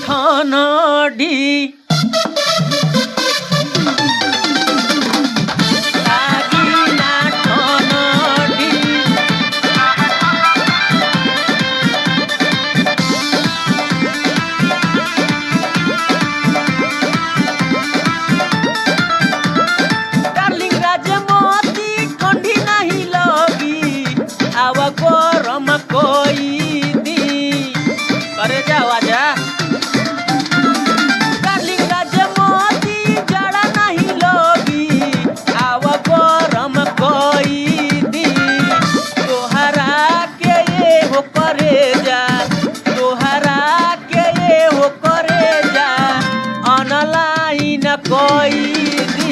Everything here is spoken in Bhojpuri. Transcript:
ठनडी गरम कोई दी करे जावा जा डार्लिंग राजमती जड़ा नहीं लोगी आव गरम कोई दी तोहरा के ये हो करे जा तोहरा के ये हो करे जा ऑनलाइन कोई दी